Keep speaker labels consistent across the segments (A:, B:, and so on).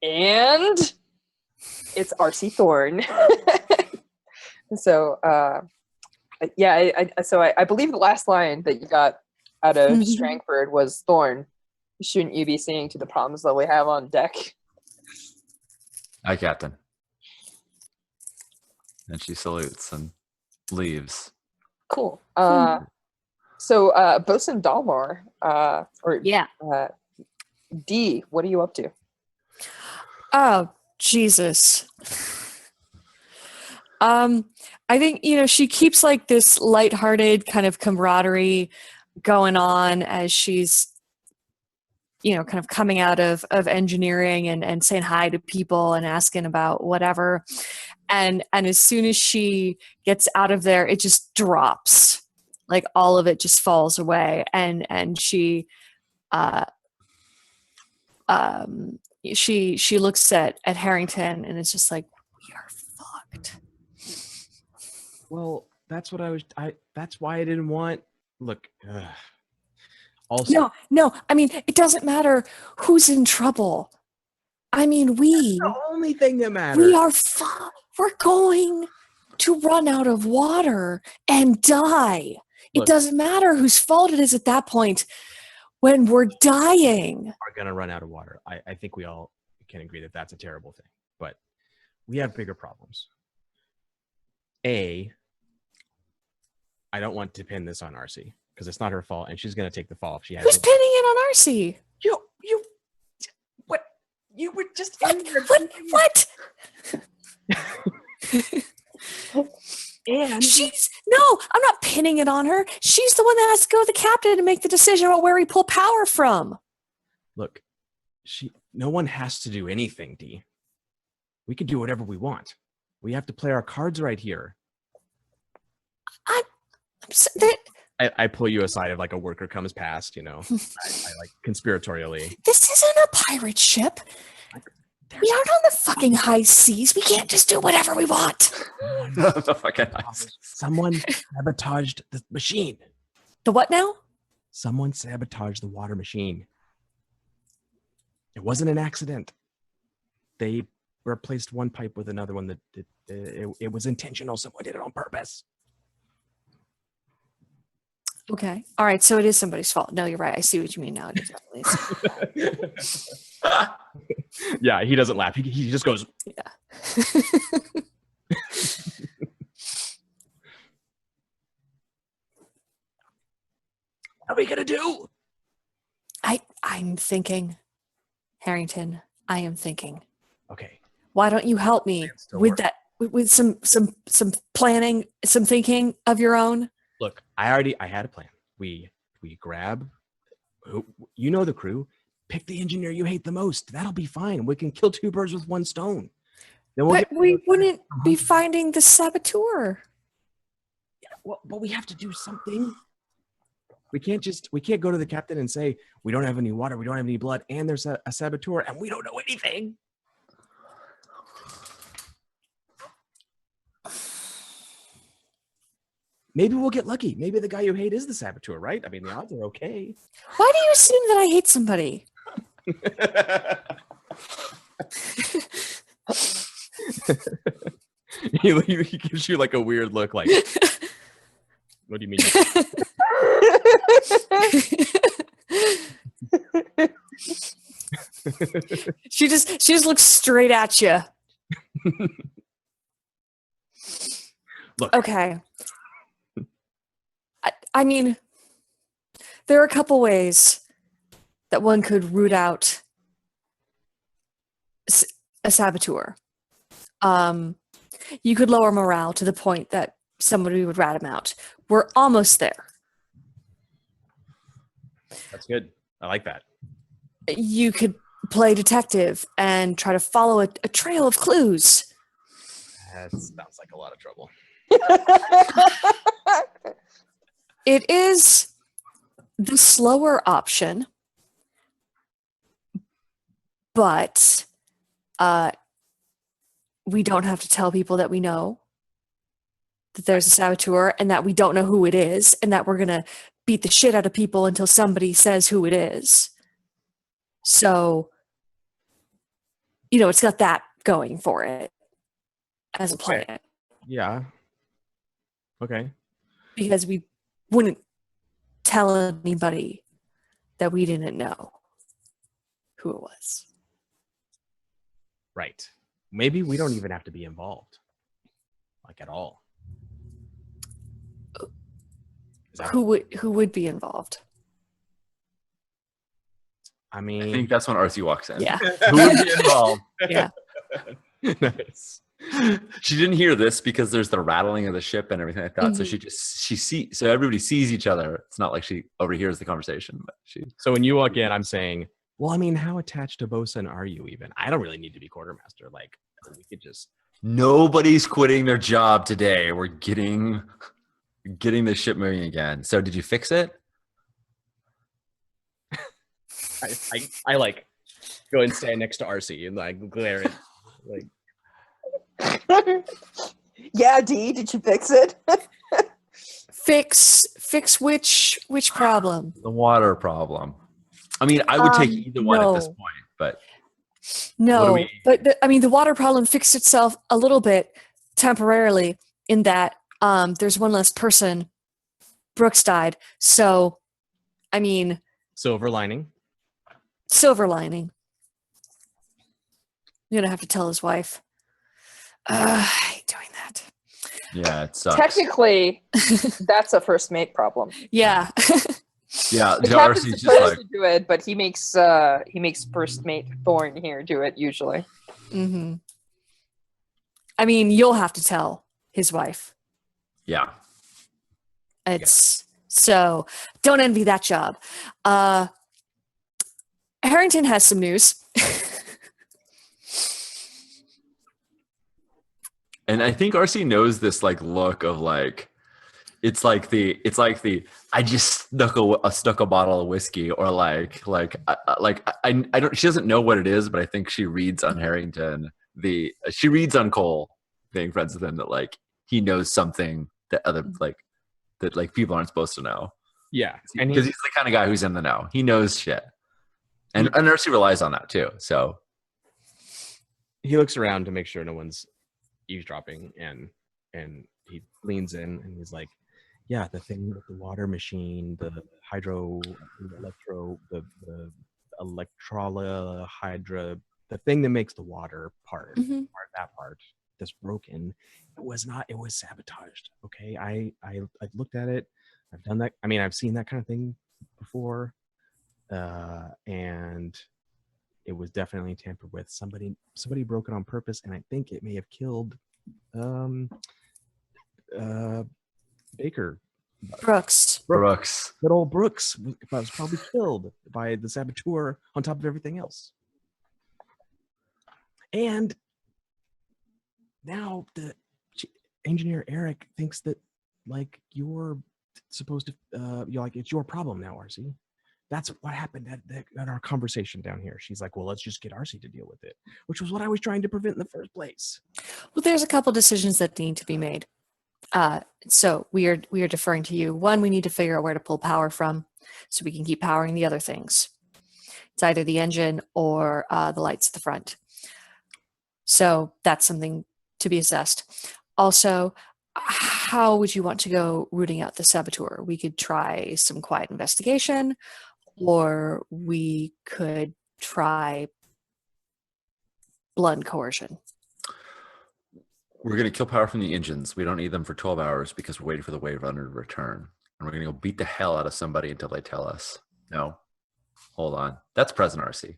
A: And it's RC Thorn. So, I believe the last line that you got out of Strangford was Thorn. Shouldn't you be seeing to the problems that we have on deck?
B: Aye, Captain. And she salutes and leaves.
A: Cool. So, Bosun Dalmor, D, what are you up to?
C: Oh, Jesus. I think, she keeps like this lighthearted kind of camaraderie going on as she's, kind of coming out of engineering and saying hi to people and asking about whatever. And as soon as she gets out of there, it just drops. Like all of it just falls away. And she looks at Harrington and it's just like, we are fucked.
D: Well, that's what that's why I didn't want, look, also.
C: No, I mean, it doesn't matter who's in trouble. I mean,
D: That's the only thing that matters.
C: We are we're going to run out of water and die. Look, it doesn't matter whose fault it is at that point when we're dying.
D: We're going to run out of water. I think we all can agree that that's a terrible thing. But we have bigger problems. I don't want to pin this on RC because it's not her fault and she's going to take the fall if she has.
C: Who's pinning it on RC?
D: What? You were just
C: what?
D: And
C: I'm not pinning it on her. She's the one that has to go with the captain and make the decision about where we pull power from.
D: Look, no one has to do anything, D. We can do whatever we want. We have to play our cards right here. I pull you aside if like a worker comes past, I like conspiratorially.
C: This isn't a pirate ship. We aren't on the fucking high seas. We can't just do whatever we want.
B: The fucking high seas.
D: Someone sabotaged the machine.
C: The what now?
D: Someone sabotaged the water machine. It wasn't an accident. They replaced one pipe with another one that it was intentional. Someone did it on purpose.
C: Okay. All right. So it is somebody's fault. No, you're right. I see what you mean now.
D: Yeah, he doesn't laugh. He just goes.
C: Yeah.
D: What are we gonna do?
C: I'm thinking, Harrington. I am thinking.
D: Okay.
C: Why don't you help me with that? With some planning, some thinking of your own.
D: Look, I had a plan. We grab, the crew, pick the engineer you hate the most. That'll be fine. We can kill two birds with one stone. Then
C: we wouldn't be finding the saboteur.
D: Yeah, well, but we have to do something. We can't go to the captain and say, we don't have any water, we don't have any blood, and there's a saboteur, and we don't know anything. Maybe we'll get lucky. Maybe the guy you hate is the saboteur, right? I mean, the odds are okay.
C: Why do you assume that I hate somebody?
D: He gives you like a weird look like, what do you mean?
C: She just looks straight at you.
D: Look.
C: Okay. I mean, there are a couple ways that one could root out a saboteur. You could lower morale to the point that somebody would rat him out. We're almost there.
D: That's good. I like that.
C: You could play detective and try to follow a trail of clues.
D: That sounds like a lot of trouble.
C: It is the slower option, but we don't have to tell people that we know that there's a saboteur and that we don't know who it is and that we're going to beat the shit out of people until somebody says who it is. So it's got that going for it as a
D: Okay.
C: planet,
D: Yeah. Okay.
C: because we wouldn't tell anybody that we didn't know who it was.
D: Right. Maybe we don't even have to be involved, like at all. Is that-
C: Who would be involved?
D: I
B: I
D: mean,
B: think that's when RC walks in.
C: Yeah.
B: Who would be involved?
C: Yeah.
D: Nice.
B: She didn't hear this because there's the rattling of the ship and everything like that. So so everybody sees each other. It's not like she overhears the conversation, but she.
D: So when you walk in, I'm saying, well, I mean, how attached to bosun are you even? I don't really need to be quartermaster. Like, we could just.
B: Nobody's quitting their job today. We're getting the ship moving again. So did you fix it?
D: I like go and stand next to RC and like glare at like.
A: Yeah, Dee, did you fix it?
C: Fix which problem?
B: The water problem. I mean, I would take either one at this
C: no.
B: point, but
C: No,
B: we-
C: but the water problem fixed itself a little bit temporarily in that there's one less person. Brooks died, so I mean,
D: Silver lining.
C: silver lining. You're gonna have to tell his wife. I hate doing that.
B: yeah, it sucks.
A: Technically, that's a first mate problem.
C: Yeah.
B: Yeah,
A: The captain's
B: Darcy's just
A: supposed
B: like,
A: to do it, but he makes first mate Thorn here do it usually.
C: hmm I mean, you'll have to tell his wife.
B: yeah.
C: It's so don't envy that job. Harrington has some news.
B: And I think RC knows this like look of like, it's like the I just stuck a bottle of whiskey, or I don't, she doesn't know what it is, but I think she reads on Harrington she reads on Cole being friends with him that like he knows something that other that people aren't supposed to know,
D: Yeah, and
B: because he's the kind of guy who's in the know. He knows shit, and RC relies on that too. So
D: he looks around to make sure no one's eavesdropping, and he leans in and he's like, yeah, the thing with the water machine, the electrola hydra, the thing that makes the water part, that part that's broken, it was sabotaged. Okay, I looked at it. I've done that. I mean, I've seen that kind of thing before, and it was definitely tampered with. Somebody broke it on purpose, and I think it may have killed Baker.
C: Brooks.
D: Good old Brooks was probably killed by the saboteur on top of everything else. And now the engineer Eric thinks that like you're supposed to you're like, it's your problem now, RC. That's what happened at our conversation down here. She's like, well, let's just get RC to deal with it, which was what I was trying to prevent in the first place.
C: Well, there's a couple decisions that need to be made. So we are deferring to you. One, we need to figure out where to pull power from so we can keep powering the other things. It's either the engine or the lights at the front. So that's something to be assessed. Also, how would you want to go rooting out the saboteur? We could try some quiet investigation, or we could try blunt coercion.
B: we're gonna kill power from the engines. We don't need them for 12 hours because we're waiting for the wave runner to return, and we're gonna go beat the hell out of somebody until they tell us. No, hold on, that's present RC.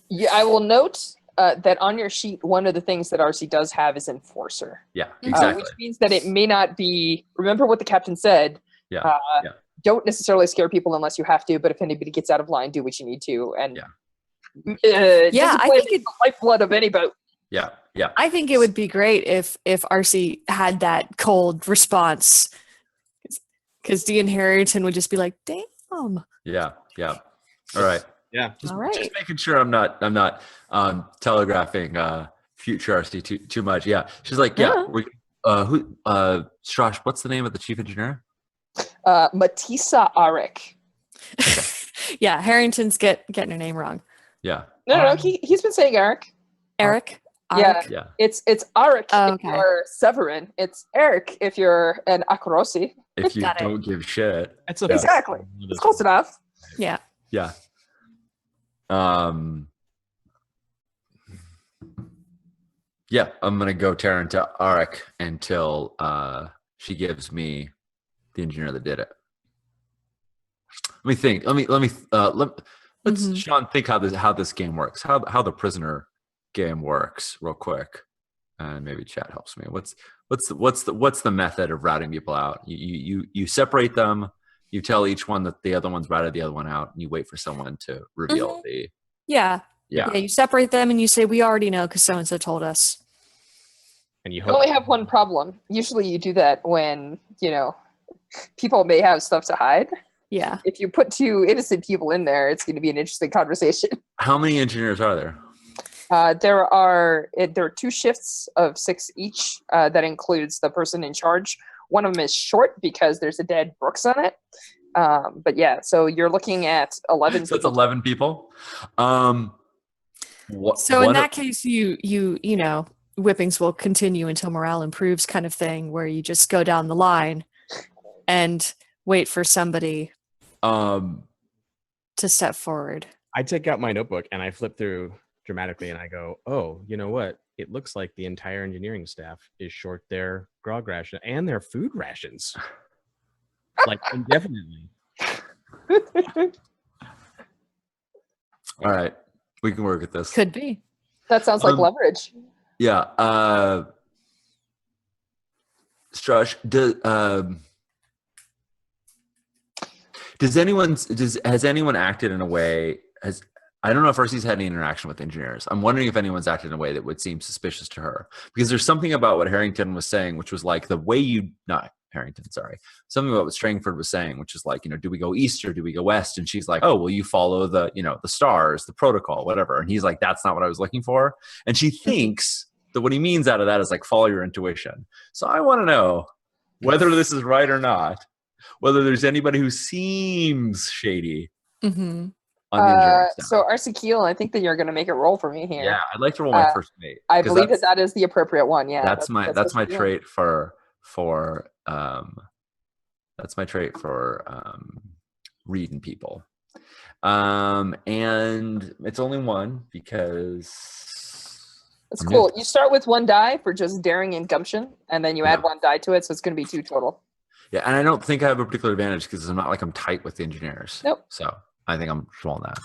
A: Yeah, I will note that on your sheet, one of the things that RC does have is Enforcer.
B: Yeah, exactly.
A: Which means that it may not be, remember what the captain said,
B: Yeah,
A: don't necessarily scare people unless you have to, but if anybody gets out of line, do what you need to. And
C: Yeah, I think
A: it's the lifeblood of any boat.
B: yeah.
C: I think it would be great if RC had that cold response, because Dean Harrington would just be like, "Damn."
B: Yeah. All right.
D: Yeah.
C: All right.
B: Just making sure I'm not telegraphing future RC too much. Yeah. She's like, yeah. We Strash, what's the name of the chief engineer?
A: Matissa Arik.
C: Yeah, Harrington's getting her name wrong.
B: Yeah.
A: No. He's been saying Eric.
C: Eric.
A: Yeah.
C: Arik?
B: Yeah.
A: It's Arik
C: Oh,
A: if
C: okay.
A: you're Severin. It's Eric if you're an Akrosi.
B: If you
C: Got it.
B: don't give shit.
D: That's a
B: Yeah.
A: Exactly. It's close enough.
C: Yeah.
B: Yeah. Yeah, I'm gonna go tear into Arik until she gives me the engineer that did it. Let me think. Let's
C: Mhm.
B: Sean think how this game works. How the prisoner game works, real quick, and maybe chat helps me. What's the method of routing people out? You separate them. You tell each one that the other one's routed the other one out, and you wait for someone to reveal the.
C: Yeah.
B: Yeah.
C: You separate them and you say, we already know because so-and-so told us.
D: And you
A: You
D: hope
A: only have one problem. Usually you do that when, people may have stuff to hide.
C: Yeah.
A: If you put two innocent people in there, it's going to be an interesting conversation.
B: How many engineers are there?
A: There are 2 shifts of 6 each. That includes the person in charge. One of them is short because there's a dead Brooks on it. But yeah, so you're looking at 11.
B: So it's 11 people.
C: So in that case, whippings will continue until morale improves, kind of thing, where you just go down the line and wait for somebody to step forward.
D: I take out my notebook and I flip through dramatically and I go, oh, you know what? It looks like the entire engineering staff is short their grog ration and their food rations. Like indefinitely.
B: All right, we can work with this.
C: Could be.
A: That sounds like leverage.
B: Yeah. Strush, has anyone acted in a way, I don't know if Arcee's had any interaction with engineers. I'm wondering if anyone's acted in a way that would seem suspicious to her. Because there's something about what Harrington was saying, which was like the way not Harrington, sorry. Something about what Strangford was saying, which is like, do we go east or do we go west? And she's like, oh, well, you follow the stars, the protocol, whatever. And he's like, that's not what I was looking for. And she thinks that what he means out of that is like, follow your intuition. So I want to know whether this is right or not, whether there's anybody who seems shady.
C: Mm-hmm.
A: So Arcee Keel, I think that you're going to make it roll for me here.
B: Yeah, I'd like to roll my first mate.
A: I believe that is the appropriate one. Yeah,
B: that's my trait for that's my trait for reading people. And it's only one because
A: it's cool. You start with 1 die for just daring and gumption, and then you add 1 die to it, so it's going to be 2 total.
B: Yeah, and I don't think I have a particular advantage because I'm not like I'm tight with the engineers.
A: Nope.
B: So I think I'm rolling that.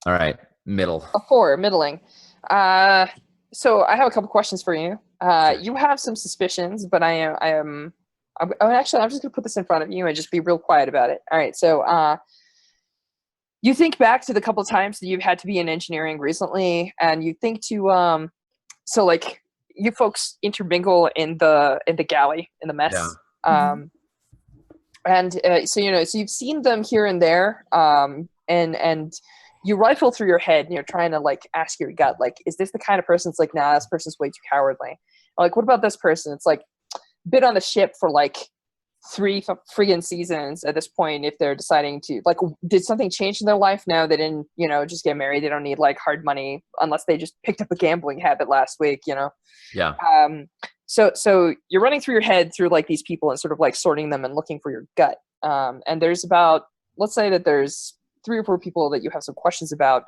B: All right, middle.
A: A 4, middling. So I have a couple questions for you. You have some suspicions, but I'm just going to put this in front of you and just be real quiet about it. All right, so you think back to the couple of times that you've had to be in engineering recently, and you think to so like you folks intermingle in the galley in the mess.
B: Yeah.
A: And so you've seen them here and there, and you rifle through your head and you're trying to like ask your gut, like, is this the kind of person that's like, nah, this person's way too cowardly? Or, like, what about this person? It's like been on the ship for like 3 friggin' seasons at this point. If they're deciding to, like, did something change in their life now? They didn't, just get married. They don't need like hard money unless they just picked up a gambling habit last week,
B: Yeah.
A: So you're running through your head through like these people and sort of like sorting them and looking for your gut. And there's about, let's say that there's 3 or 4 people that you have some questions about.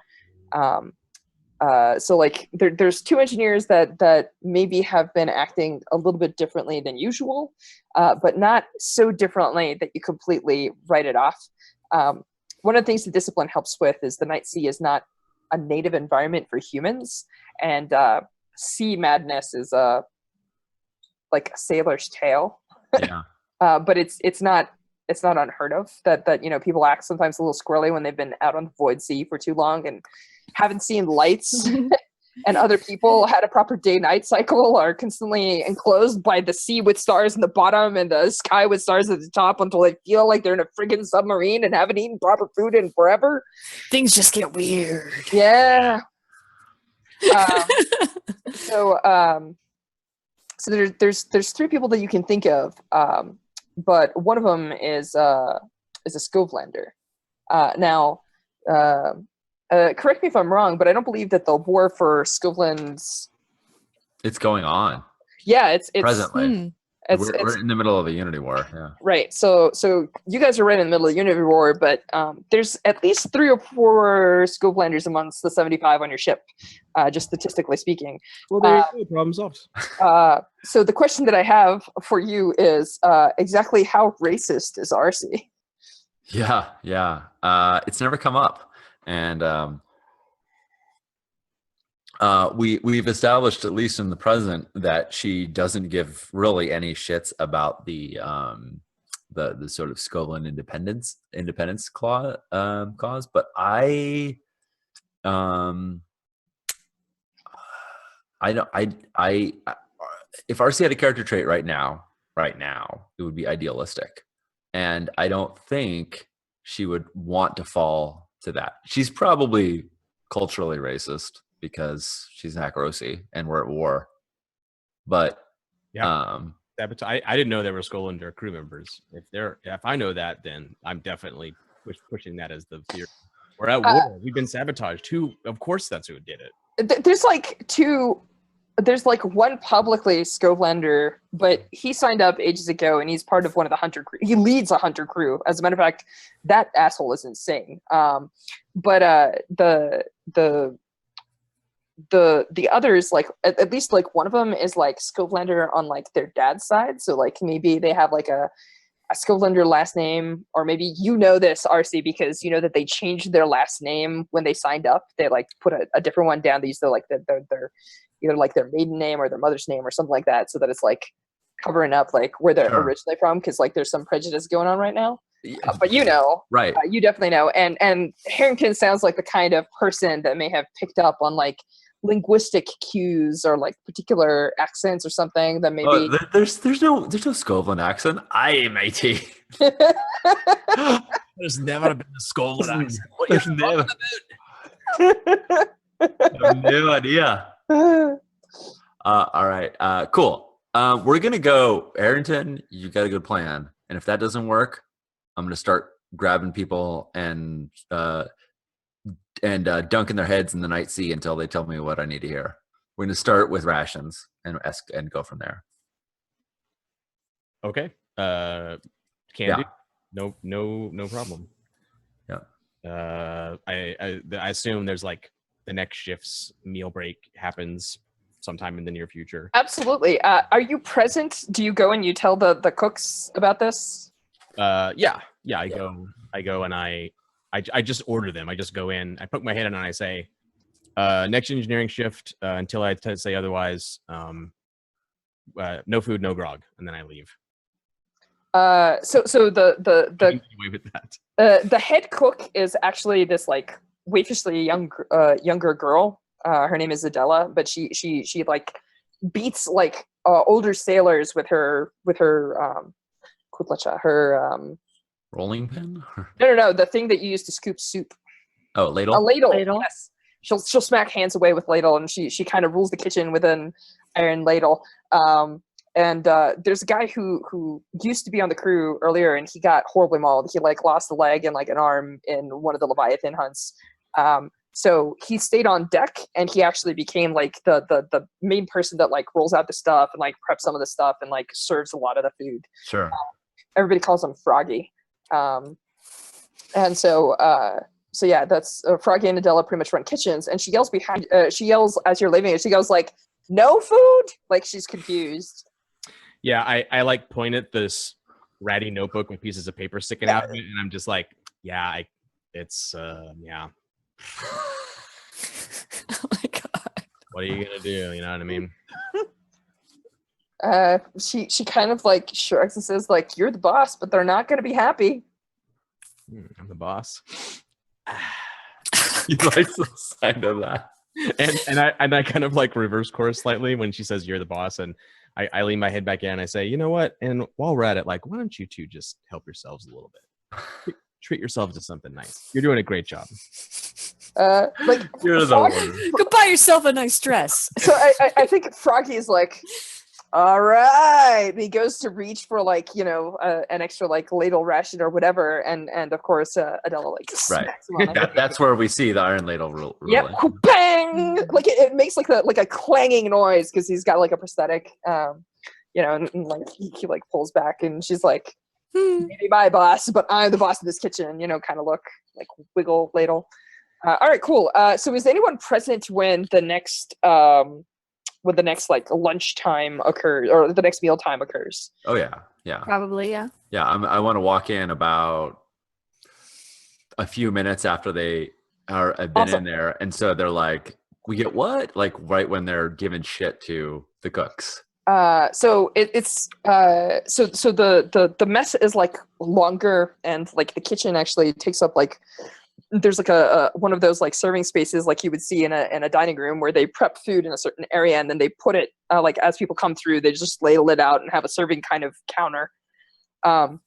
A: So like there's 2 engineers that maybe have been acting a little bit differently than usual, but not so differently that you completely write it off. One of the things the discipline helps with is the Night Sea is not a native environment for humans, and sea madness is like a sailor's tale.
B: Yeah.
A: But it's not unheard of that people act sometimes a little squirrely when they've been out on the void sea for too long and haven't seen lights. And other people had a proper day-night cycle, are constantly enclosed by the sea with stars in the bottom and the sky with stars at the top until they feel like they're in a friggin' submarine and haven't eaten proper food in forever.
C: Things just get weird.
A: Yeah. So there's 3 people that you can think of, but one of them is a Scovelander. Now, correct me if I'm wrong, but I don't believe that the war for Scotland's.
B: It's going on
A: Yeah, it's
B: presently.
A: it's
B: We're in the middle of a Unity War. Yeah.
A: right. So you guys are right in the middle of the Unity War, but there's at least 3 or 4 Scoplanders amongst the 75 on your ship, just statistically speaking.
D: Well, there you go. Problem solved.
A: So the question that I have for you is exactly how racist is RC?
B: Yeah. It's never come up, and we've established, at least in the present, that she doesn't give really any shits about the sort of Scotland independence cause. But I don't. If RC had a character trait right now, it would be idealistic, and I don't think she would want to fall to that. She's probably culturally racist because she's Nakarosi and we're at war. But
D: I didn't know there were Skolander crew members. If I know that, then I'm definitely pushing that as the theory. We're at war. We've been sabotaged. Of course, that's who did it.
A: There's like 2. There's like one publicly Scotlander, but he signed up ages ago, and he's part of one of the hunter crew. He leads a hunter crew. As a matter of fact, that asshole is insane. But the others, like at least like one of them is like Scotlander on like their dad's side. So like maybe they have like a Scotlander last name, or maybe you know this, RC, because you know that they changed their last name when they signed up. They like put a different one down. They used to like their either like their maiden name or their mother's name or something like that, so that it's like covering up like where they're originally from, because like there's some prejudice going on right now. But you know,
B: right?
A: You definitely know. And Harrington sounds like the kind of person that may have picked up on like linguistic cues or like particular accents or something that maybe
B: there's no Scotland accent. Aye, matey.
D: There's never been a Scotland accent. What
B: There's never. I have no idea. All right. Cool. We're gonna go, Harrington. You got a good plan, and if that doesn't work, I'm gonna start grabbing people and dunking their heads in the night sea until they tell me what I need to hear. We're gonna start with rations and go from there.
D: Okay. Do. No problem.
B: Yeah.
D: I assume there's like the next shift's meal break happens sometime in the near future.
A: Absolutely. Are you present? Do you go and you tell the cooks about this?
D: Yeah. I go and I just order them. I just go in, I poke my head in, and I say, next engineering shift until I say otherwise. No food, no grog, and then I leave.
A: So
D: Away with that.
A: The head cook is actually this like waifishly younger girl. Her name is Adela, but she like beats like older sailors with her kutlacha, her
B: rolling pin.
A: No, the thing that you use to scoop soup.
B: Oh, ladle.
A: A ladle. Yes. She'll smack hands away with ladle, and she kind of rules the kitchen with an iron ladle. And there's a guy who used to be on the crew earlier, and he got horribly mauled. He like lost a leg and like an arm in one of the Leviathan hunts. So he stayed on deck, and he actually became like the main person that like rolls out the stuff and like preps some of the stuff and like serves a lot of the food.
B: Sure.
A: Everybody calls him Froggy. And so yeah, that's Froggy and Adela pretty much run kitchens, and she yells behind. She yells as you're leaving, and she goes like, "No food!" Like she's confused.
D: Yeah, I like point at this ratty notebook with pieces of paper sticking out of it, and I'm just like, yeah, it's yeah.
C: Oh my god.
D: What are you gonna do? You know what I mean?
A: She kind of like shrugs and says like, "You're the boss, but they're not gonna be happy."
D: I'm the boss.
B: You like the sign of that.
D: And I kind of like reverse course slightly when she says you're the boss, and I lean my head back in and I say, you know what? And while we're at it, like, why don't you two just help yourselves a little bit? Treat yourselves to something nice. You're doing a great job.
A: Like
B: You're the one.
C: Go buy yourself a nice dress.
A: So I think Froggy is like, All right. He goes to reach for like, an extra like ladle ration or whatever, and of course Adela like smacks him on it.
B: That's where we see the iron ladle rule.
A: Yep, bang! Like it makes like a clanging noise because he's got like a prosthetic, and like he like pulls back, and she's like, "Maybe my boss, but I'm the boss of this kitchen." Kind of look like wiggle ladle. All right, cool. So is anyone present when the next like lunchtime occurs or the next mealtime occurs?
B: Oh yeah.
C: Probably, yeah.
B: Yeah, I want to walk in about a few minutes after have been in there, and so they're like, "We get what?" Like right when they're giving shit to the cooks.
A: So the mess is like longer, and like the kitchen actually takes up like there's like a one of those like serving spaces like you would see in a dining room where they prep food in a certain area and then they put it like as people come through they just lay the lid out and have a serving kind of counter, and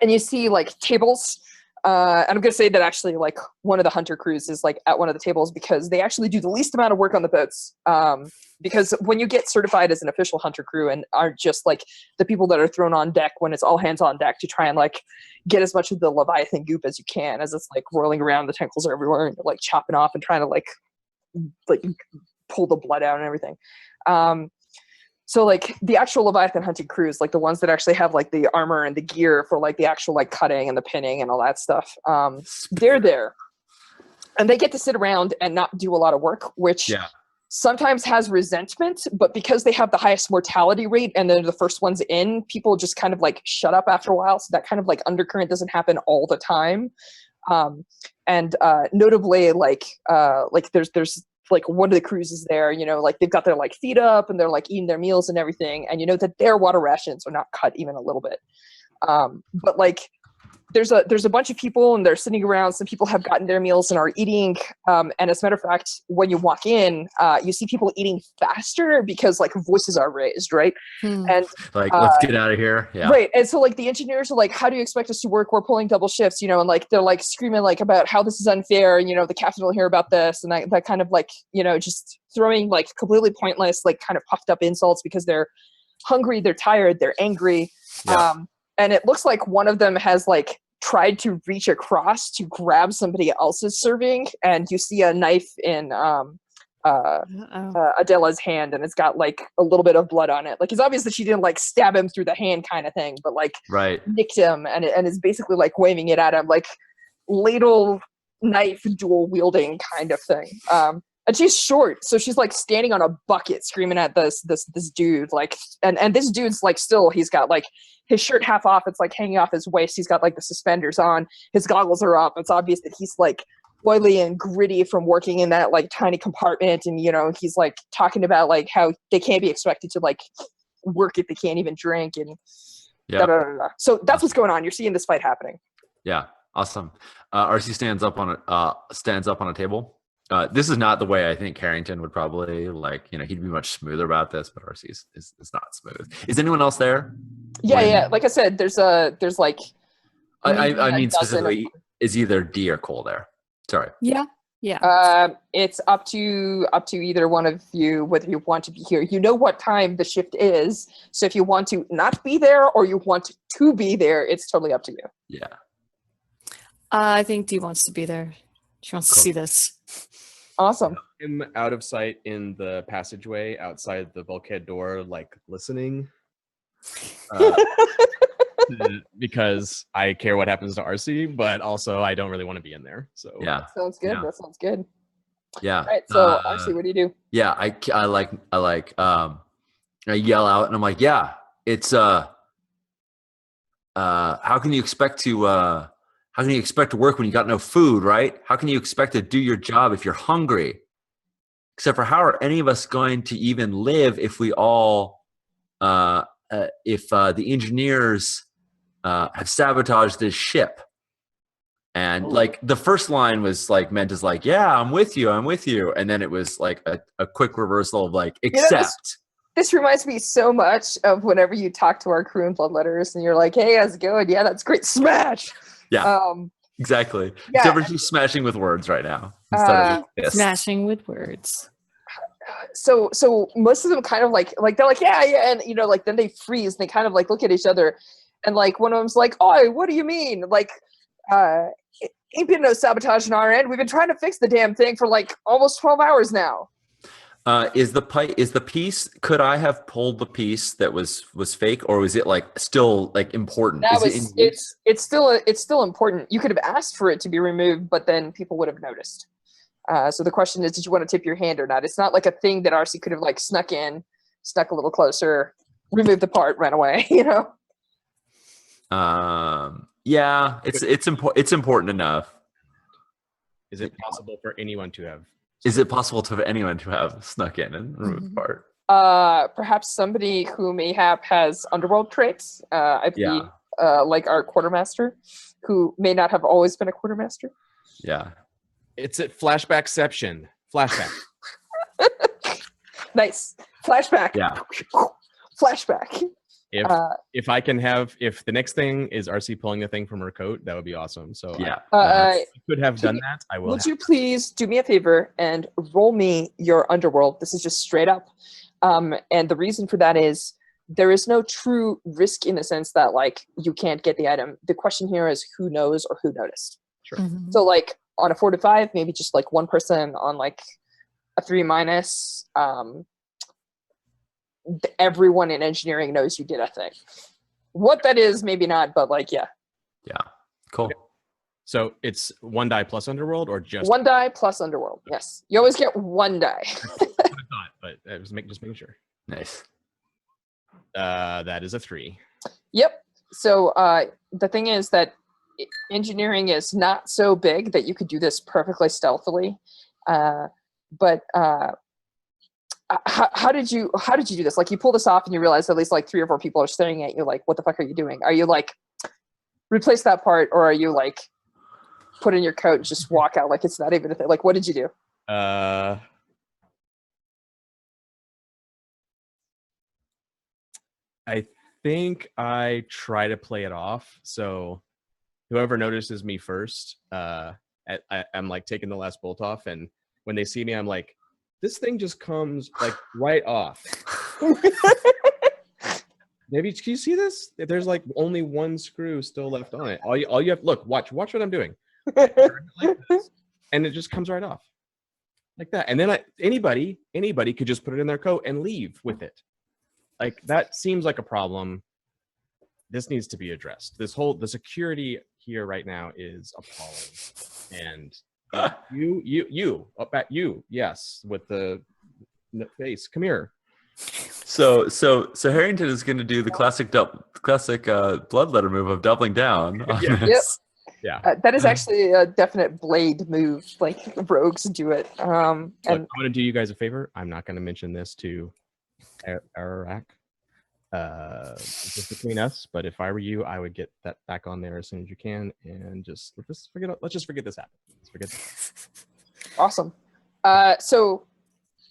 A: you see like tables. And I'm going to say that actually like one of the hunter crews is like at one of the tables because they actually do the least amount of work on the boats. Because when you get certified as an official hunter crew and aren't just like the people that are thrown on deck when it's all hands on deck to try and like get as much of the Leviathan goop as you can as it's like whirling around, the tentacles are everywhere and like chopping off and trying to like pull the blood out and everything. So like the actual Leviathan hunting crews, like the ones that actually have like the armor and the gear for like the actual like cutting and the pinning and all that stuff, they're there, and they get to sit around and not do a lot of work, which sometimes has resentment. But because they have the highest mortality rate and they're the first ones in, people just kind of like shut up after a while. So that kind of like undercurrent doesn't happen all the time. And notably, like there's like one of the crews is there, like they've got their like feet up and they're like eating their meals and everything, and that their water rations are not cut even a little bit. But like there's a bunch of people and they're sitting around. Some people have gotten their meals and are eating. And as a matter of fact, when you walk in, you see people eating faster because like voices are raised, right? And
B: like, let's get out of here. Yeah.
A: Right. And so like the engineers are like, how do you expect us to work? We're pulling double shifts, and like they're like screaming like about how this is unfair, and the captain will hear about this, and that kind of like, just throwing like completely pointless, like kind of puffed up insults because they're hungry, they're tired, they're angry.
B: Yeah.
A: And it looks like one of them has like tried to reach across to grab somebody else's serving, and you see a knife in Adela's hand, and it's got like a little bit of blood on it. Like it's obvious that she didn't like stab him through the hand kind of thing, but like nicked him, and is basically like waving it at him, like ladle knife dual wielding kind of thing. And she's short, so she's like standing on a bucket screaming at this dude, like, and this dude's like still, he's got like his shirt half off, it's like hanging off his waist, he's got like the suspenders on, his goggles are up, it's obvious that he's like oily and gritty from working in that like tiny compartment, and he's like talking about like how they can't be expected to like work if they can't even drink, and so that's what's going on. You're seeing this fight happening.
B: Yeah, awesome. RC stands up on a table. This is not the way I think Carrington would probably like, he'd be much smoother about this, but RC is not smooth. Is anyone else there?
A: Yeah. Like I said, there's like,
B: I mean specifically, is either D or Cole there? Sorry.
C: Yeah.
A: It's up to either one of you whether you want to be here. You know what time the shift is, so if you want to not be there or you want to be there, it's totally up to you.
B: Yeah.
C: I think Dee wants to be there. She wants to see this.
A: Awesome.
D: I'm out of sight in the passageway outside the bulkhead door, like listening. Because I care what happens to RC, but also I don't really want to be in there. So
B: yeah,
A: sounds good. That sounds good.
B: Yeah.
A: All right. So RC, what do you do?
B: Yeah, I yell out and I'm like, yeah, it's how can you expect to work when you got no food, right? How can you expect to do your job if you're hungry? Except for how are any of us going to even live if we all if the engineers have sabotaged this ship? And like the first line was like meant as like, yeah, I'm with you, and then it was like a quick reversal of like, except.
A: This reminds me so much of whenever you talk to our crew in Bloodletters and you're like, hey, how's it going? Yeah, that's great. Smash.
B: Yeah. Exactly.
A: Yeah.
B: Except for she's smashing with words right now.
C: Smashing with words.
A: so most of them kind of like they're like yeah, and like then they freeze and they kind of like look at each other, and like one of them's like, "Oh, what do you mean? Like, it ain't been no sabotage on our end. We've been trying to fix the damn thing for like almost 12 hours now."
B: Is the piece? Could I have pulled the piece that was fake, or was it like still like important?
A: That
B: Is
A: was
B: it in use?
A: it's still important. You could have asked for it to be removed, but then people would have noticed. So the question is, did you want to tip your hand or not? It's not like a thing that RC could have like snuck in, snuck a little closer, removed the part, ran away.
B: Yeah, it's important enough.
D: Is it possible for anyone to have?
B: Is it possible for anyone to have snuck in and removed the part?
A: Perhaps somebody who mayhap has underworld traits. I believe, like our quartermaster, who may not have always been a quartermaster.
B: Yeah.
D: It's at flashbackception. Flashback.
A: Nice flashback.
B: Yeah.
A: Flashback.
D: If I can have, if the next thing is RC pulling the thing from her coat, that would be awesome. So
B: Yeah.
D: I could have done that. I will.
A: Would you please do me a favor and roll me your underworld? This is just straight up. And the reason for that is there is no true risk in the sense that like you can't get the item. The question here is who knows or who noticed.
D: Sure.
C: Mhm.
A: So like on a 4 to 5, maybe just like one person on like a 3-. Everyone in engineering knows you did a thing. What that is, maybe not, but like yeah.
B: Yeah. Cool.
D: Okay. So it's 1 die plus underworld or just
A: 1 die plus underworld. Yes, you always get 1 die.
D: what I thought, but I was just making sure.
B: Nice.
D: That is a 3.
A: Yep. So the thing is that engineering is not so big that you could do this perfectly stealthily. But how did you do this? Like you pull this off and you realize at least like 3 or 4 people are staring at you like, what the fuck are you doing? Are you like replace that part, or are you like put in your coat and just walk out like it's not even a thing? Like what did you do?
D: I think I try to play it off. So whoever notices me first, I'm like taking the last bolt off, and when they see me, I'm like, this thing just comes like right off. Maybe can you see this? There's like only 1 screw still left on it. All you have, look, watch what I'm doing. Like this, and it just comes right off like that. And then anybody could just put it in their coat and leave with it. Like that seems like a problem. This needs to be addressed. The security here right now is appalling. And you up at you, yes, with the face. Come here.
B: So Harrington is going to do the classic bloodletter move of doubling down. On
D: Yeah.
B: this.
D: Yeah.
A: That is actually a definite blade move. Like rogues do it.
D: Look, I'm going to do you guys a favor. I'm not going to mention this to Arak. Just between us, but if I were you, I would get that back on there as soon as you can, and let's just forget this happened. Let's forget this.
A: Awesome. So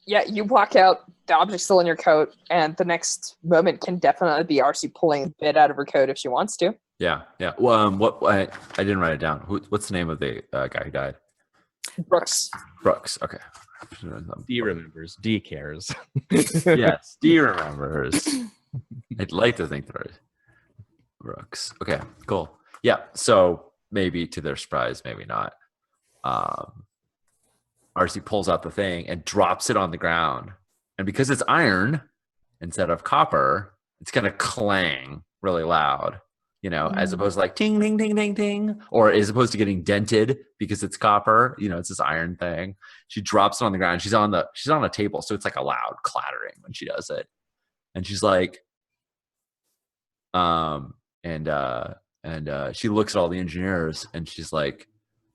A: yeah, you walk out, the object's still in your coat, and the next moment can definitely be RC pulling a bit out of her coat if she wants to.
B: Yeah. Well, I didn't write it down. What's the name of the guy who died?
A: Brooks.
B: Brooks. Okay.
D: D remembers. D cares.
B: Yes, D remembers. I'd like to think there is Brooks. Okay, cool. Yeah, so maybe to their surprise, maybe not. RC pulls out the thing and drops it on the ground. And because it's iron instead of copper, it's going to clang really loud, as opposed to like ting, ting, ting, ting, ting, or as opposed to getting dented because it's copper, it's this iron thing. She drops it on the ground. She's on a table, so it's like a loud clattering when she does it. And she's like, she looks at all the engineers and she's like,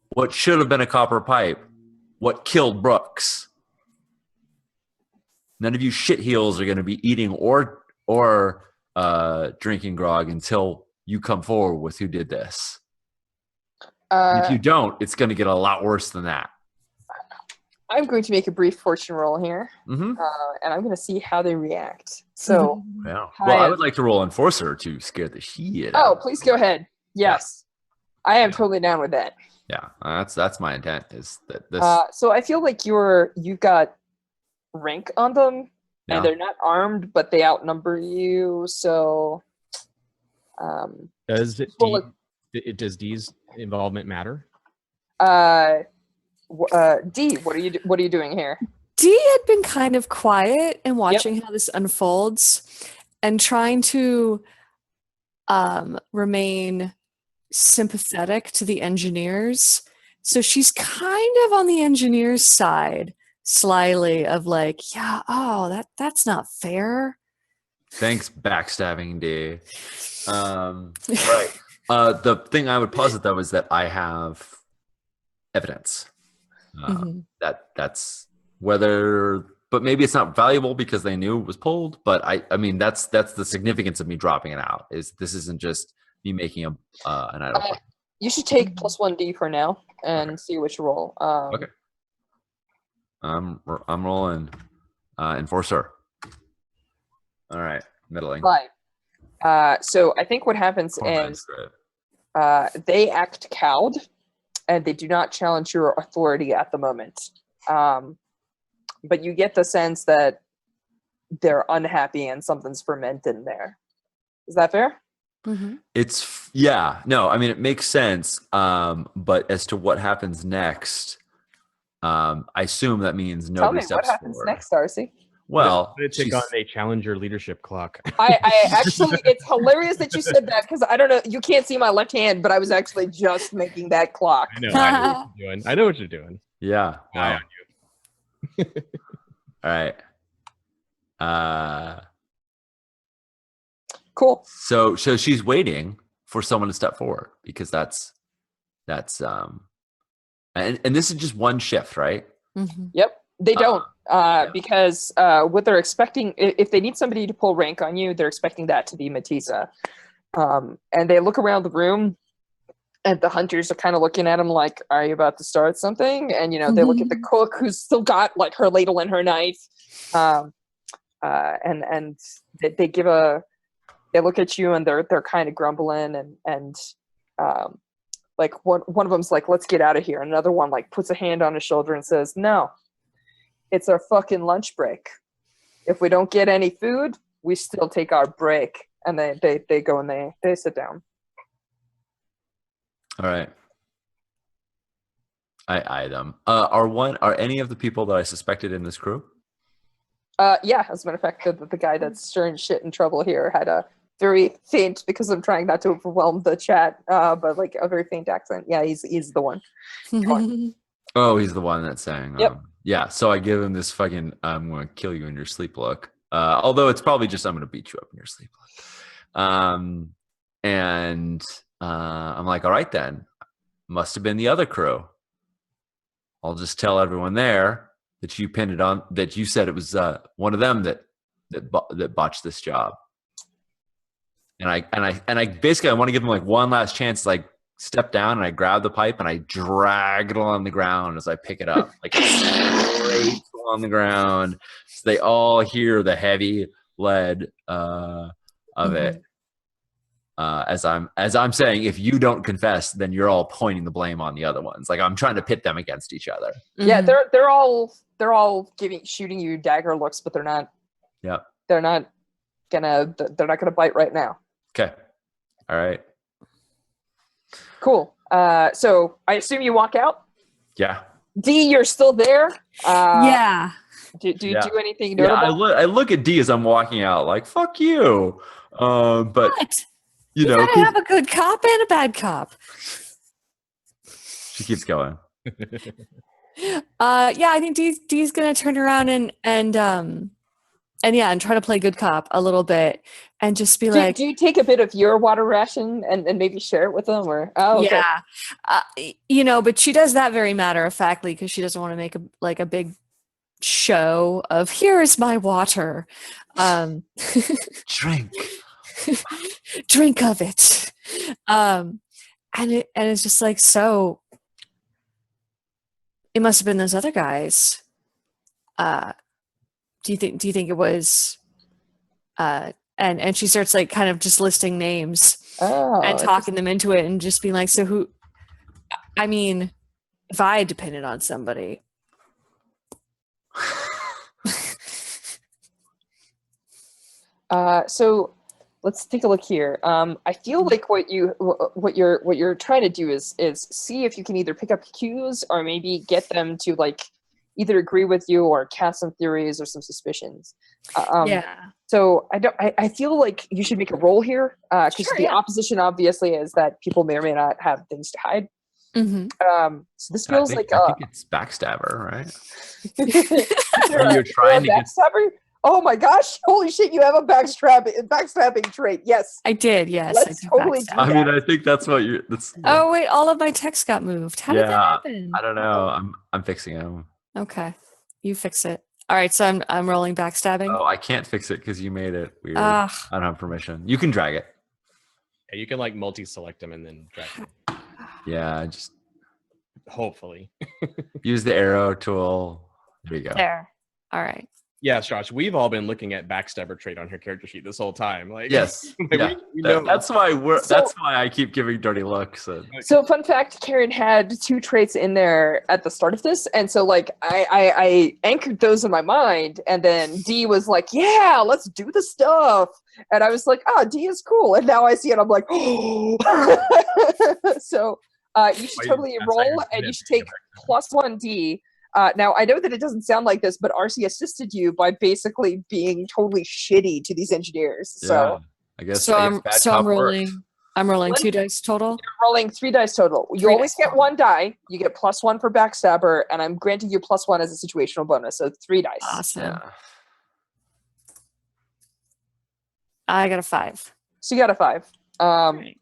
B: what should have been a copper pipe? What killed Brooks? None of you shitheels are going to be eating or drinking grog until you come forward with who did this. If you don't, it's going to get a lot worse than that.
A: I'm going to make a brief fortune roll here,
B: Mm-hmm.
A: and I'm going to see how they react. So,
B: Yeah. Well, I would like to roll Enforcer to scare the shit out.
A: oh, please go ahead. Yes, I am totally down with that.
B: Yeah, that's my intent. Is that this?
A: So I feel like you've got rank on them,
B: Yeah.
A: and they're not armed, but they outnumber you. So,
D: Does
A: Well,
D: does D's involvement matter?
A: D, what are you doing here?
C: Dee had been kind of quiet and watching how this unfolds and trying to remain sympathetic to the engineers. So she's kind of on the engineers' side, slyly, of like, yeah, oh, that's not fair.
B: Thanks, backstabbing D. Right. The thing I would posit though is that I have evidence.
C: Mhm.
B: That's whether, but maybe it's not valuable because they knew it was pulled. But I mean, that's the significance of me dropping it out. Is this isn't just me making an idle point.
A: You should take +1D for now and see which roll.
B: Okay. I'm rolling enforcer. All right, middling.
A: 5. So I think what happens is they act cowed, and they do not challenge your authority at the moment. But you get the sense that they're unhappy and something's fermented in there. Is that fair?
C: Mm-hmm.
B: No, I mean, it makes sense. But as to what happens next, I assume that means
A: Tell
B: nobody
A: me
B: steps
A: what happens
B: forward.
A: next, Darcy.
B: Well,
D: It's take on a challenger leadership clock.
A: I actually, it's hilarious that you said that because I don't know, you can't see my left hand, but I was actually just making that clock.
D: I know what you're doing. I know what you're doing.
B: yeah.
D: Eye on you.
B: All right.
A: Cool.
B: So she's waiting for someone to step forward because that's and this is just one shift, right?
C: Mm-hmm.
A: Yep. They don't, because what they're expecting, if they need somebody to pull rank on you, they're expecting that to be Matisa. And they look around the room, and the hunters are kind of looking at them like, "Are you about to start something?" And they look at the cook who's still got like her ladle and her knife, and they look at you and they're kind of grumbling and like one of them's like, "Let's get out of here." Another one like puts a hand on his shoulder and says, "No. It's our fucking lunch break. If we don't get any food, we still take our break." And they go and they sit down.
B: All right. I eye them. Are any of the people that I suspected in this crew?
A: Yeah, as a matter of fact, the guy that's stirring shit in trouble here had a very faint, because I'm trying not to overwhelm the chat, but like a very faint accent. Yeah, he's the one.
B: Oh, he's the one that's saying.
A: Yep.
B: Yeah. So I give him this fucking "I'm going to kill you in your sleep" look. Although it's probably just "I'm going to beat you up in your sleep" look. And I'm like, all right then, must have been the other crew. I'll just tell everyone there that you pinned it on, that you said it was one of them that botched this job. And I basically I want to give them like one last chance, like step down, and I grab the pipe and I drag it along the ground as I pick it up, like straight along the ground, so they all hear the heavy lead of it. As I'm saying, if you don't confess, then you're all pointing the blame on the other ones. Like I'm trying to pit them against each other.
A: Yeah, they're all shooting you dagger looks, but they're not.
B: Yep.
A: They're not gonna bite right now.
B: Okay. All right.
A: Cool. So I assume you walk out.
B: Yeah.
A: D, you're still there.
C: Yeah.
A: Do you
B: Yeah.
A: do anything
B: Yeah.
A: notable?
B: I look at D as I'm walking out, like "fuck you." But
C: What?
B: you know,
C: gotta have a good cop and a bad cop.
B: she keeps going.
C: Yeah, I think Dee's gonna turn around and try to play good cop a little bit and just be like,
A: do you take a bit of your water ration and maybe share it with them, or okay.
C: Yeah, but she does that very matter of factly because she doesn't want to make a big show of "here is my water,
B: Drink.
C: drink of it," and it's just like, so it must have been those other guys. Do you think it was? And she starts like kind of just listing names and talking them into it and just being like, so who? I mean, if I had depended on somebody,
A: So let's take a look here. I feel like what you're trying to do is see if you can either pick up cues or maybe get them to like either agree with you or cast some theories or some suspicions.
C: Yeah.
A: So I feel like you should make a roll here because
C: Sure,
A: the
C: yeah.
A: opposition obviously is that people may or may not have things to hide.
C: Mm-hmm.
A: So this feels
B: I
A: like
B: think it's backstabber, right?
A: You're
B: You're trying to get.
A: backstabber. Oh my gosh! Holy shit! You have a backstabbing trait. Yes.
C: I did, yes.
A: Let's
C: I did
A: totally
C: backstab.
A: do
B: I mean, I think that's what you're. That's.
C: Oh wait, all of my text got moved. How did that
B: Yeah,
C: happen?
B: I don't know. I'm fixing him.
C: Okay, you fix it. All right, so I'm rolling backstabbing.
B: Oh, I can't fix it because you made it weird.
C: Ugh.
B: I don't have permission. You can drag it.
D: Yeah, you can like multi-select them and then drag them.
B: Yeah, just
D: Hopefully.
B: use the arrow tool. There you go.
C: There. All right.
D: Yeah, Josh, we've all been looking at backstabber trait on her character sheet this whole time. Like,
B: Yes.
D: like,
B: Yeah.
D: we know.
B: That's why
A: So-
B: that's why I keep giving dirty looks.
A: So fun fact, Karen had 2 traits in there at the start of this, and so like I anchored those in my mind, and then D was like, "Yeah, let's do the stuff," and I was like, "Ah, D is cool," and now I see it, I'm like, "Oh!" So you should totally roll, and you should take +1 D. Now I know that it doesn't sound like this, but RC assisted you by basically being totally shitty to these engineers. So.
B: I guess.
C: So
B: I guess bad
C: I'm
B: cop
C: rolling.
B: works.
C: I'm rolling
A: One-
C: 2 dice total.
A: Rolling 3 dice total. You
C: 3
A: always
C: dice
A: get 1 die. You get +1 for backstabber, and I'm granting you +1 as a situational bonus, so 3 dice.
C: Awesome.
B: Yeah.
C: I got a 5.
A: So you got a 5.
C: Right.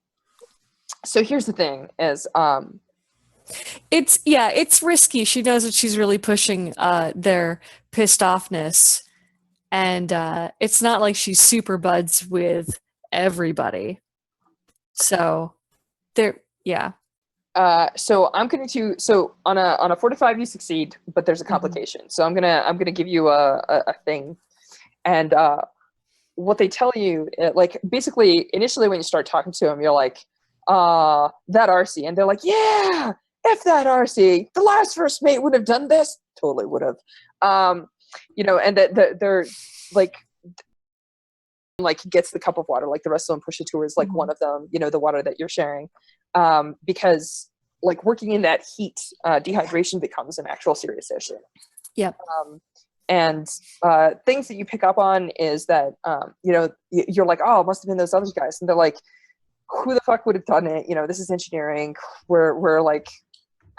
A: So here's the thing: is
C: It's risky. She knows that she's really pushing their pissed offness, and it's not like she's super buds with everybody. So there, yeah.
A: so I'm going to on a 4 to 5 you succeed, but there's a complication. So I'm gonna give you a thing, and what they tell you, like basically initially when you start talking to them, you're like, that RC, and they're like, yeah, F that RC, the last first mate would have done this, totally would have, and that they're like gets the cup of water, like the rest of them push it towards like one of them, the water that you're sharing, because like working in that heat, dehydration becomes an actual serious issue.
C: Yep.
A: And things that you pick up on is that, you're like, oh, it must have been those other guys. And they're like, who the fuck would have done it? This is engineering. We're like,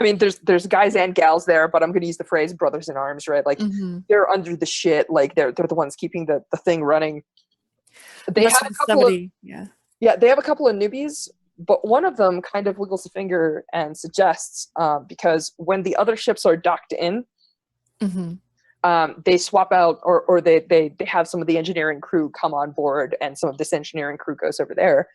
A: I mean, there's guys and gals there, but I'm going to use the phrase brothers in arms, right? Like they're under the shit. Like they're the ones keeping the thing running. They have a couple of, they have a couple of newbies, but one of them kind of wiggles a finger and suggests, because when the other ships are docked in, they swap out, or they have some of the engineering crew come on board, and some of this engineering crew goes over there.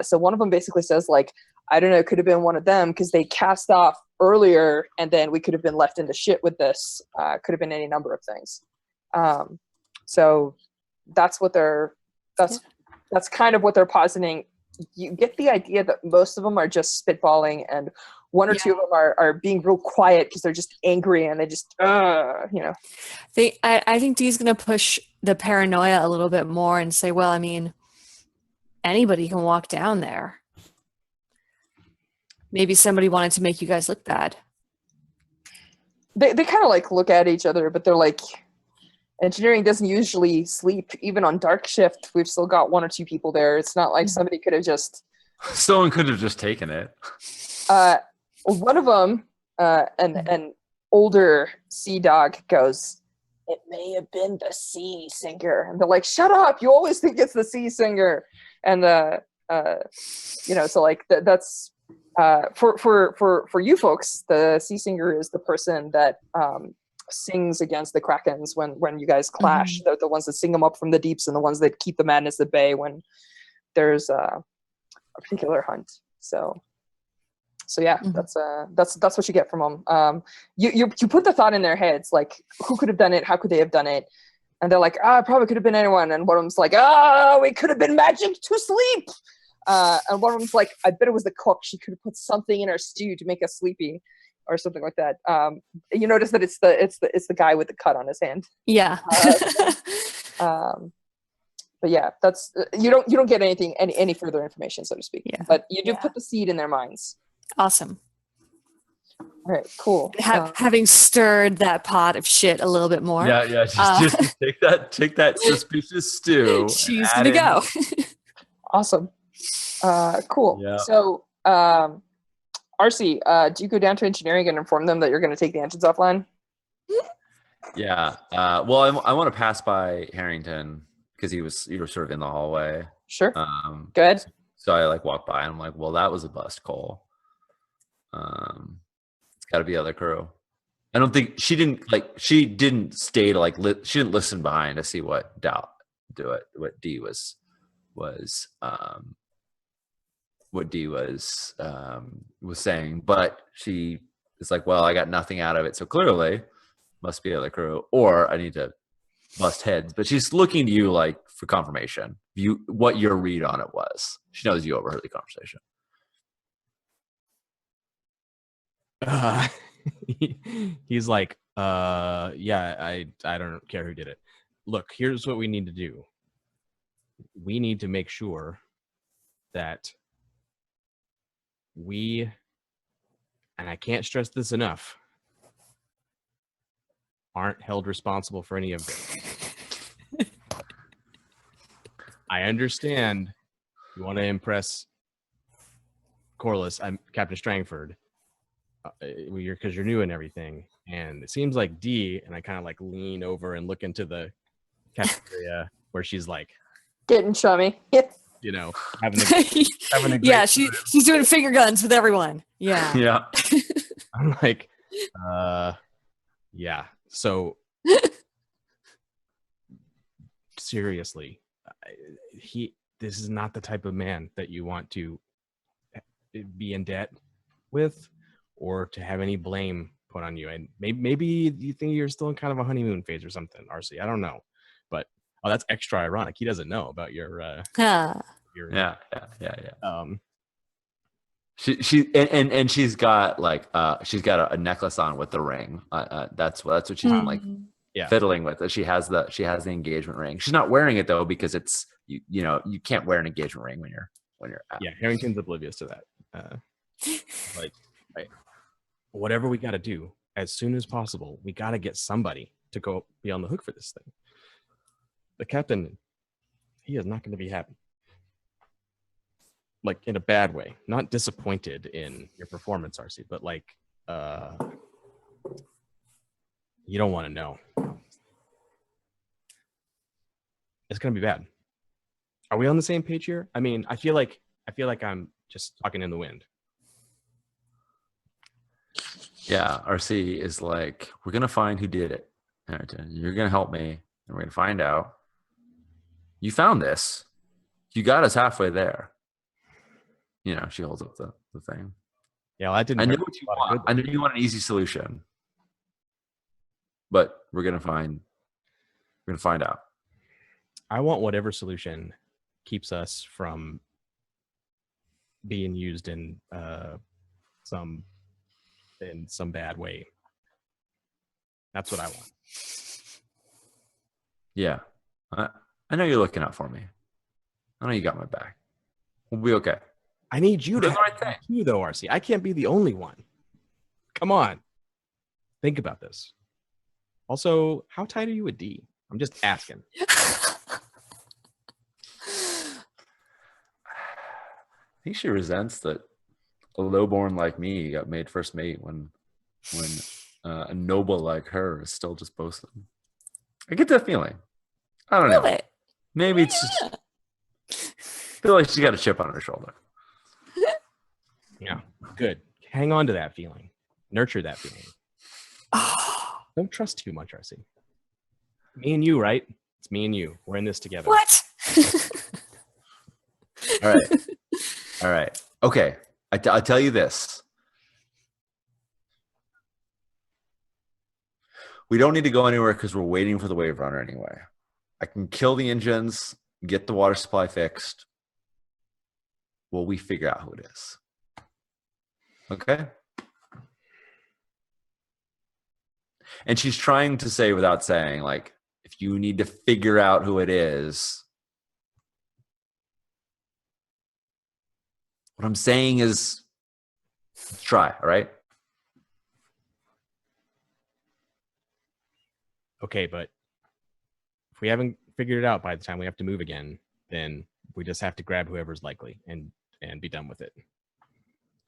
A: So one of them basically says, like, I don't know, it could have been one of them because they cast off earlier, and then we could have been left in the shit with this. Could have been any number of things. So that's what that's kind of what they're positing. You get the idea that most of them are just spitballing, and one or two of them are being real quiet because they're just angry and they just,
C: I think Dee's going to push the paranoia a little bit more and say, well, I mean, anybody can walk down there. Maybe somebody wanted to make you guys look bad.
A: They kind of like look at each other, but they're like, engineering doesn't usually sleep. Even on dark shift, we've still got 1 or 2 people there. It's not like somebody could have just...
B: Someone could have just taken it.
A: One of them, an older sea dog, goes, it may have been the sea singer. And they're like, shut up, you always think it's the sea singer. And so like that's for you folks, the sea singer is the person that sings against the krakens when you guys clash. They're the ones that sing them up from the deeps, and the ones that keep the madness at bay when there's a particular hunt. So yeah, that's what you get from them. You put the thought in their heads, like, who could have done it? How could they have done it? And they're like, it probably could have been anyone. And one of them's like, we could have been magic to sleep. And one of them's like, I bet it was the cook. She could have put something in our stew to make us sleepy, or something like that. You notice that it's the guy with the cut on his hand.
C: Yeah.
A: But yeah, that's you don't get any further information, so to speak.
C: Yeah.
A: But you do
C: Yeah.
A: put the seed in their minds.
C: Awesome.
A: All right, cool.
C: Having stirred that pot of shit a little bit more.
B: Yeah, yeah. Just take that suspicious stew.
C: She's
B: and
C: gonna
B: add
C: go.
A: Awesome. Cool.
B: Yeah.
A: So, RC, do you go down to engineering and inform them that you're going to take the engines offline?
B: Yeah. Well, I want to pass by Harrington because you were sort of in the hallway.
A: Sure.
B: Go
A: ahead.
B: So I like walk by and I'm like, well, that was a bust, Cole. It's got to be other crew. I don't think she didn't stay to she didn't listen behind to see what D was saying, but she is like, well, I got nothing out of it, so clearly must be other crew, or I need to bust heads. But she's looking to you like for confirmation. What your read on it was. She knows you overheard the conversation.
D: He's like, yeah, I don't care who did it. Look, here's what we need to do. We need to make sure that we, and I can't stress this enough, aren't held responsible for any of this. I understand you want to impress Corliss, I'm Captain Strangford, because you're new and everything. And it seems like D, and I kind of like lean over and look into the cafeteria where she's like
A: getting chummy.
D: You know, having a great
C: she's doing finger guns with everyone. Yeah.
B: Yeah.
D: I'm like, yeah. So seriously, this is not the type of man that you want to be in debt with or to have any blame put on you. And maybe you think you're still in kind of a honeymoon phase or something, RC. I don't know. But that's extra ironic. He doesn't know about your
B: Yeah. She's got like she's got a necklace on with the ring. That's what she's been like fiddling with. She has the engagement ring. She's not wearing it though because it's you can't wear an engagement ring when you're out.
D: Yeah, Harrington's oblivious to that. Like whatever we got to do as soon as possible, we got to get somebody to go be on the hook for this thing. The captain, he is not going to be happy. Like in a bad way, not disappointed in your performance, RC, but like you don't want to know. It's gonna be bad. Are we on the same page here? I mean, I feel like I'm just talking in the wind.
B: Yeah, RC is like, we're gonna find who did it. You're gonna help me, and we're gonna find out. You found this. You got us halfway there. She holds up the thing.
D: Yeah, well, that didn't.
B: I know what you want. I know you want an easy solution, but we're gonna find out.
D: I want whatever solution keeps us from being used in some bad way. That's what I want.
B: Yeah, I know you're looking out for me. I know you got my back. We'll be okay.
D: I need you to
B: do the right thing
D: too, though, RC. I can't be the only one. Come on, think about this. Also, how tight are you with D? I'm just asking.
B: I think she resents that a lowborn like me got made first mate when a noble like her is still just boasting. I get that feeling. I don't know. Maybe it's just I feel like she's got a chip on her shoulder.
D: Yeah, good. Hang on to that feeling. Nurture that feeling. Don't trust too much, RC. Me and you, right? It's me and you. We're in this together.
C: What?
B: All right. Okay. I'll tell you this. We don't need to go anywhere because we're waiting for the wave runner anyway. I can kill the engines, get the water supply fixed. Well, we figure out who it is. Okay? And she's trying to say without saying, like, if you need to figure out who it is, What I'm saying is, let's try. All right.
D: Okay, but if we haven't figured it out by the time we have to move again, then we just have to grab whoever's likely and be done with it.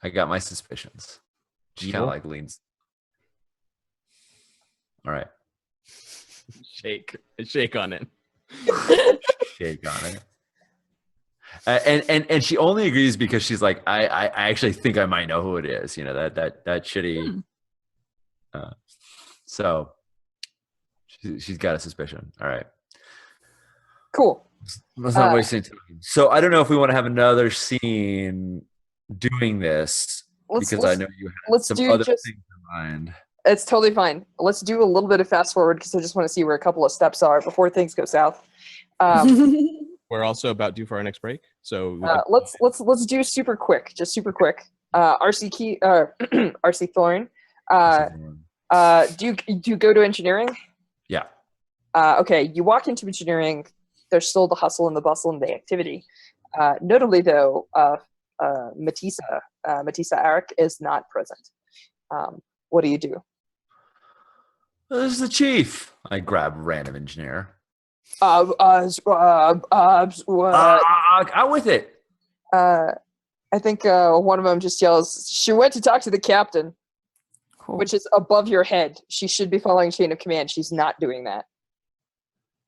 B: I got my suspicions. She kind of
D: Deal?
B: like leans. All right.
D: Shake on it.
B: Shake on it. And she only agrees because she's like, I actually think I might know who it is. You know, that shitty. So she's got a suspicion. All right.
A: Cool.
B: Let's not waste any time. So I don't know if we want to have another scene doing this because I know you had some other things in mind.
A: It's totally fine. Let's do a little bit of fast forward because I just want to see where a couple of steps are before things go south.
D: We're also about due for our next break, so
A: let's do super quick, just super quick. RC Thorn. Do you go to engineering?
B: Yeah.
A: Okay, you walk into engineering. There's still the hustle and the bustle and the activity. Notably, though, Matissa Arik is not present. What do you do?
B: This is the chief. I grab random engineer.
A: I'm
B: with it.
A: I think one of them just yells, "She went to talk to the captain," which is above your head. She should be following chain of command. She's not doing that.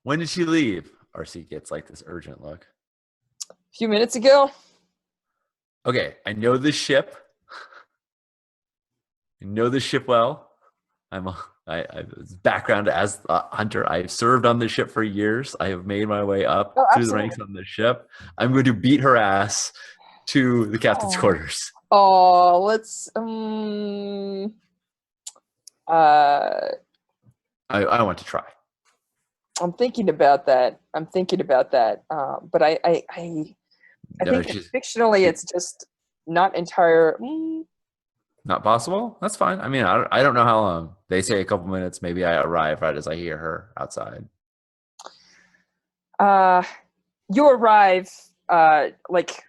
B: When did she leave? RC gets like this urgent look.
A: A few minutes ago.
B: Okay, I know this ship. I know this ship well. Background as a hunter. I've served on this ship for years. I have made my way up through the ranks on this ship. I'm going to beat her ass to the captain's quarters.
A: Oh, let's.
B: I want to try.
A: I'm thinking about that. But I think fictionally it's just not entire.
B: Not possible? That's fine. I mean, I don't know how long. They say a couple minutes. Maybe I arrive right as I hear her outside.
A: You arrive, like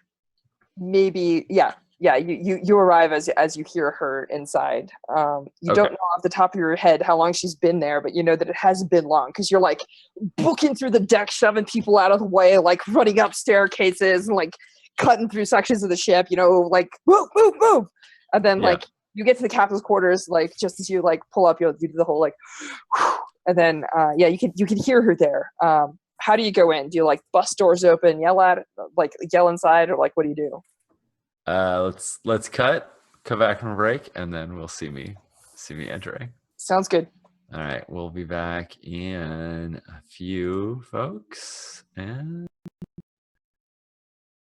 A: maybe, yeah. You arrive as you hear her inside. You don't know off the top of your head how long she's been there, but you know that it hasn't been long because you're like booking through the deck, shoving people out of the way, like running up staircases and like cutting through sections of the ship. You know, like move. And then like you get to the captain's quarters, like just as you like pull up, you do the whole like, and then you can hear her there. How do you go in? Do you like bust doors open, yell inside, or like what do you do?
B: Let's come back from break, and then we'll see me entering.
A: Sounds good.
B: All right, we'll be back in a few, folks, and.